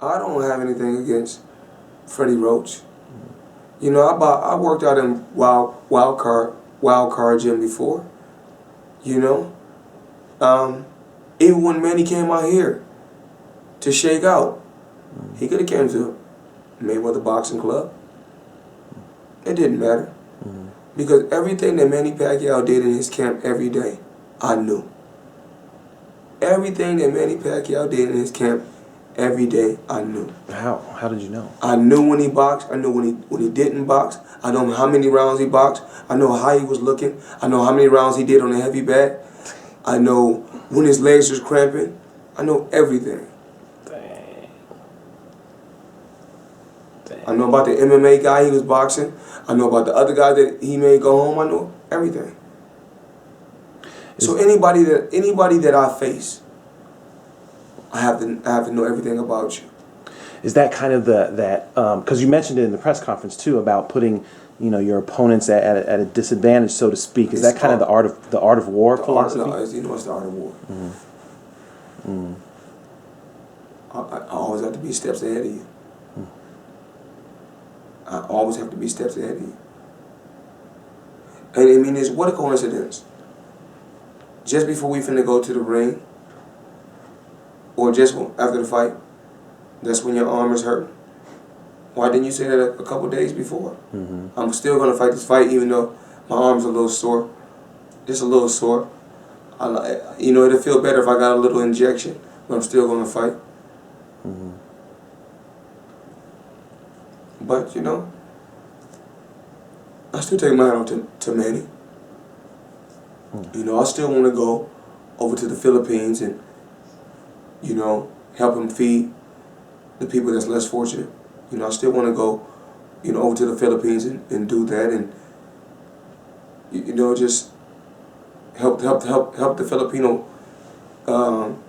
I don't have anything against Freddie Roach. You know, I worked out in Wild Card Gym before. You know, even when Manny came out here to shake out, he could have came to Mayweather Boxing Club. It didn't matter. Because everything that Manny Pacquiao did in his camp every day, I knew. Everything that Manny Pacquiao did in his camp every day, I knew. How did you know? I knew when he boxed. I knew when he didn't box. I know how many rounds he boxed. I know how he was looking. I know how many rounds he did on the heavy bag. I know when his legs was cramping. I know everything. Dang. I know about the MMA guy he was boxing. I know about the other guy that he made go home. I know everything. So anybody that I face, I have to know everything about you. Is that kind of because you mentioned it in the press conference too about putting your opponents at a disadvantage, so to speak? Is that kind of the art of war philosophy? It's the art of war. I always have to be steps ahead of you. I always have to be steps ahead of you. And I mean, what a coincidence. Just before we finna go to the ring, or just after the fight, that's when your arm is hurt. Why didn't you say that a couple days before? I'm still gonna fight this fight, even though my arm's a little sore. Just a little sore. It'll feel better if I got a little injection, but I'm still gonna fight. But I still take my hat off to Manny. I still want to go over to the Philippines and help him feed the people that's less fortunate. I still want to go over to the Philippines and do that, and just help the Filipino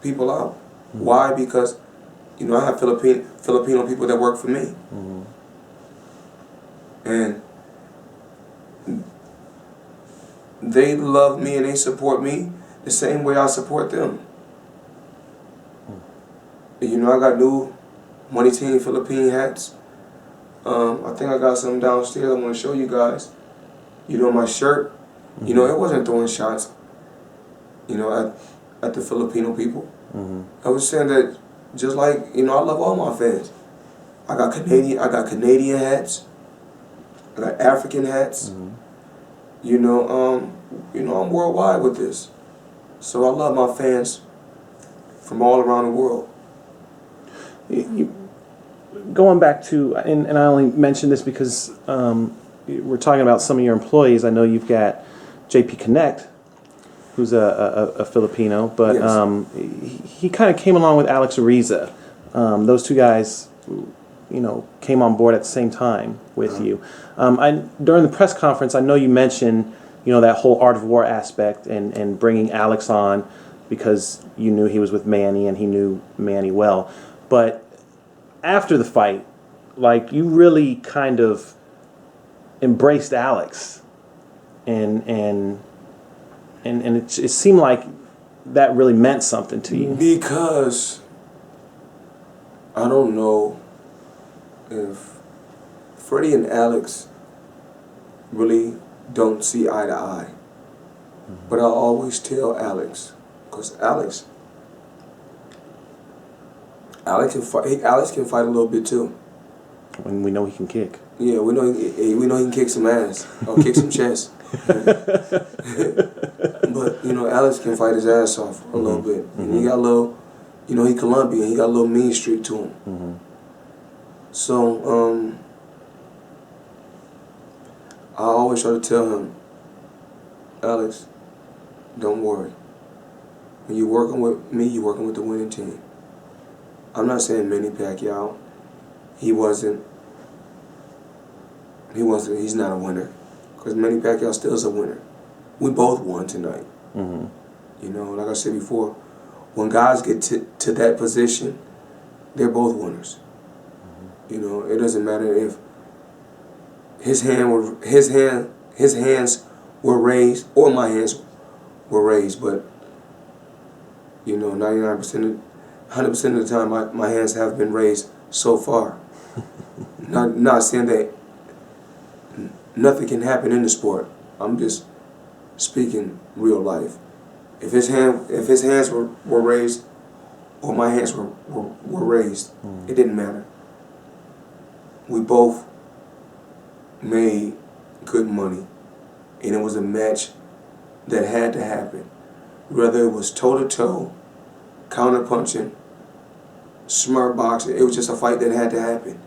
people out. Why? Because I have Filipino people that work for me. And they love me and they support me the same way I support them. I got new Money Team Philippine hats. I think I got some downstairs I want to show you guys. My shirt. It wasn't throwing shots, at the Filipino people. I was saying that just like, I love all my fans. I got Canadian hats. I got African hats. I'm worldwide with this. So I love my fans from all around the world. Going back to, and I only mention this because we're talking about some of your employees. I know you've got JP Connect, who's a Filipino, but yes. He kind of came along with Alex Ariza. Those two guys, came on board at the same time with you. During the press conference, I know you mentioned, that whole art of war aspect and bringing Alex on because you knew he was with Manny and he knew Manny well. But after the fight, you really kind of embraced Alex, and it seemed like that really meant something to you. Because I don't know if Freddie and Alex really don't see eye to eye. But I always tell Alex, because Alex can fight a little bit too. When we know he can kick. Yeah, we know he can kick some ass or kick some chest. But Alex can fight his ass off a little bit. And he got a little, he Columbian. He got a little mean streak to him. So I always try to tell him, Alex, don't worry. When you're working with me, you're working with the winning team. I'm not saying Manny Pacquiao, he's not a winner. Because Manny Pacquiao still is a winner. We both won tonight. Like I said before, when guys get to that position, they're both winners. It doesn't matter if his hands were raised or my hands were raised, but 99% 100% of the time, my hands have been raised so far. Not saying that nothing can happen in the sport. I'm just speaking real life. If his hands were raised, or my hands were raised, it didn't matter. We both made good money, and it was a match that had to happen. Whether it was toe-to-toe, counter-punching, smart boxing, it was just a fight that had to happen.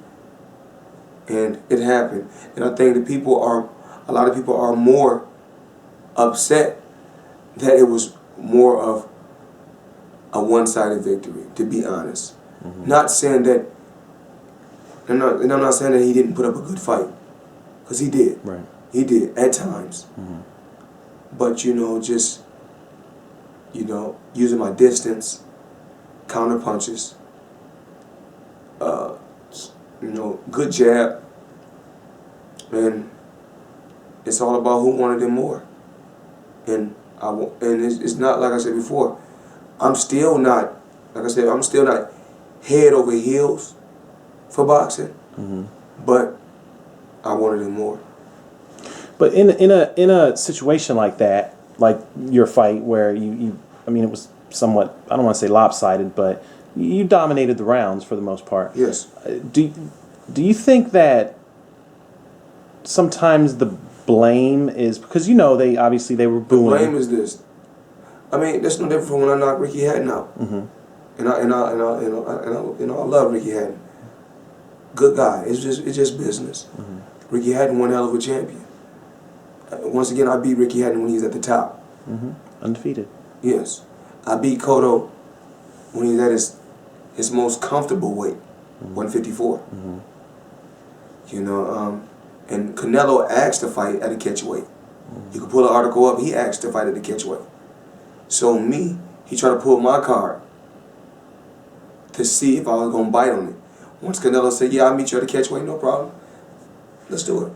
And it happened. And I think a lot of people are more upset that it was more of a one-sided victory, to be honest. Not saying that, and I'm not saying that he didn't put up a good fight, because he did. Right. He did, at times. But, just, using my distance, counter punches, good jab, and it's all about who wanted it more. And it's not, like I said before, I'm still not head over heels for boxing, but I wanted it more. But in a situation like that, like your fight where you I mean, it was somewhat, I don't want to say lopsided, but you dominated the rounds for the most part. Yes. Do you think that sometimes the blame is because they obviously they were booing? The blame is this. I mean, that's no different from when I knocked Ricky Hatton out. And I love Ricky Hatton. Good guy. It's just business. Ricky Hatton, one hell of a champion. Once again, I beat Ricky Hatton when he was at the top. Undefeated. Yes. I beat Cotto when he was at his most comfortable weight, 154. And Canelo asked to fight at a catch weight. You could pull an article up, he asked to fight at the catch weight. So he tried to pull my card to see if I was going to bite on it. Once Canelo said, yeah, I'll meet you at the catch weight, no problem. Let's do it.